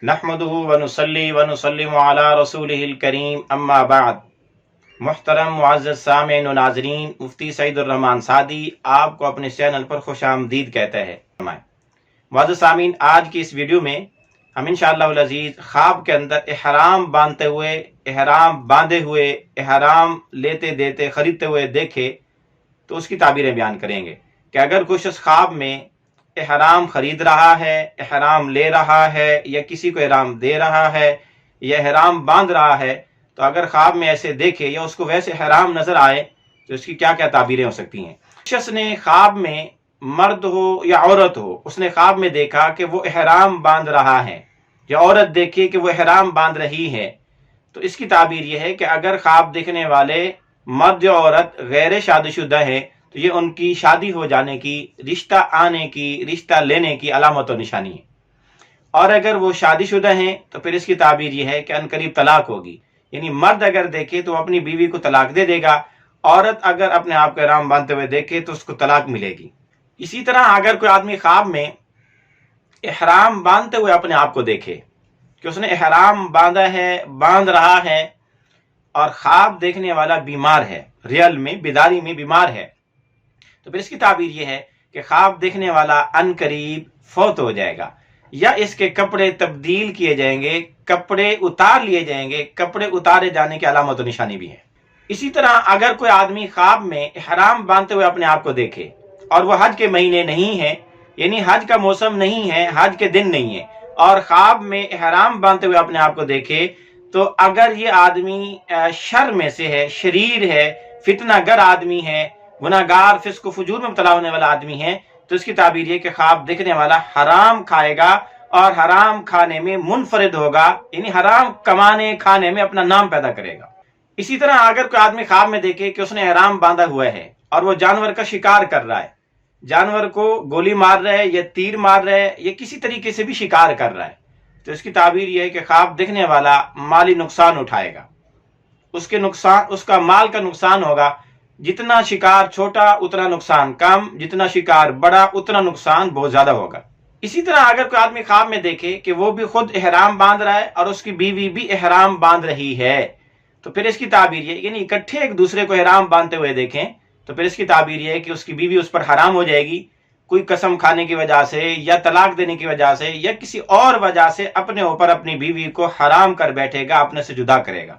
نحمدہ ونصلی ونسلم علی رسولہ الکریم اما بعد۔ محترم معزز سامعین و ناظرین، مفتی سعید الرحمن سعادی آپ کو اپنے چینل پر خوش آمدید کہتا ہے۔ معزز سامعین، آج کی اس ویڈیو میں ہم انشاءاللہ العزیز خواب کے اندر احرام باندھتے ہوئے، احرام باندھے ہوئے، احرام لیتے دیتے خریدتے ہوئے دیکھے تو اس کی تعبیریں بیان کریں گے کہ اگر کوئی شخص خواب میں احرام خرید رہا ہے، احرام لے رہا ہے، یا کسی کو احرام دے رہا ہے، یا احرام باندھ رہا ہے، تو اگر خواب میں ایسے دیکھے یا اس کو ویسے احرام نظر آئے تو اس کی کیا کیا تعبیریں ہو سکتی ہیں۔ شخص نے خواب میں، مرد ہو یا عورت ہو، اس نے خواب میں دیکھا کہ وہ احرام باندھ رہا ہے، یا عورت دیکھی کہ وہ احرام باندھ رہی ہے، تو اس کی تعبیر یہ ہے کہ اگر خواب دیکھنے والے مرد یا عورت غیر شادی شدہ ہیں تو یہ ان کی شادی ہو جانے کی، رشتہ آنے کی، رشتہ لینے کی علامت و نشانی ہے، اور اگر وہ شادی شدہ ہیں تو پھر اس کی تعبیر یہ ہے کہ ان قریب طلاق ہوگی، یعنی مرد اگر دیکھے تو اپنی بیوی کو طلاق دے دے گا، عورت اگر اپنے آپ کو احرام باندھتے ہوئے دیکھے تو اس کو طلاق ملے گی۔ اسی طرح اگر کوئی آدمی خواب میں احرام باندھتے ہوئے اپنے آپ کو دیکھے کہ اس نے احرام باندھا ہے، باندھ رہا ہے، اور خواب دیکھنے والا بیمار ہے، ریئل میں بیداری میں بیمار ہے، تو پھر اس کی تعبیر یہ ہے کہ خواب دیکھنے والا ان قریب فوت ہو جائے گا، یا اس کے کپڑے تبدیل کیے جائیں گے، کپڑے اتار لیے جائیں گے، کپڑے اتارے جانے کی علامت و نشانی بھی ہے۔ اسی طرح اگر کوئی آدمی خواب میں احرام باندھتے ہوئے اپنے آپ کو دیکھے اور وہ حج کے مہینے نہیں ہے، یعنی حج کا موسم نہیں ہے، حج کے دن نہیں ہے، اور خواب میں احرام باندھتے ہوئے اپنے آپ کو دیکھے، تو اگر یہ آدمی شر میں سے ہے، شریر ہے، فتنہ گر آدمی ہے، گناہگار، فسق و فجور میں مبتلا ہونے والا آدمی ہے، تو اس کی تعبیر یہ کہ خواب دیکھنے والا حرام کھائے گا اور حرام کھانے میں منفرد ہوگا، یعنی حرام کمانے کھانے میں اپنا نام پیدا کرے گا۔ اسی طرح اگر کوئی آدمی خواب میں دیکھے کہ اس نے احرام باندھا ہوا ہے اور وہ جانور کا شکار کر رہا ہے، جانور کو گولی مار رہا ہے یا تیر مار رہا ہے یا کسی طریقے سے بھی شکار کر رہا ہے، تو اس کی تعبیر یہ ہے کہ خواب دیکھنے والا مالی نقصان اٹھائے گا، اس کا مال کا نقصان ہوگا، جتنا شکار چھوٹا اتنا نقصان کم، جتنا شکار بڑا اتنا نقصان بہت زیادہ ہوگا۔ اسی طرح اگر کوئی آدمی خواب میں دیکھے کہ وہ بھی خود احرام باندھ رہا ہے اور اس کی بیوی بھی احرام باندھ رہی ہے، تو پھر اس کی تعبیر یہ، یعنی اکٹھے ایک دوسرے کو احرام باندھتے ہوئے دیکھیں، تو پھر اس کی تعبیر یہ ہے کہ اس کی بیوی اس پر حرام ہو جائے گی، کوئی قسم کھانے کی وجہ سے یا طلاق دینے کی وجہ سے یا کسی اور وجہ سے اپنے اوپر اپنی بیوی کو حرام کر بیٹھے گا، اپنے سے جدا کرے گا۔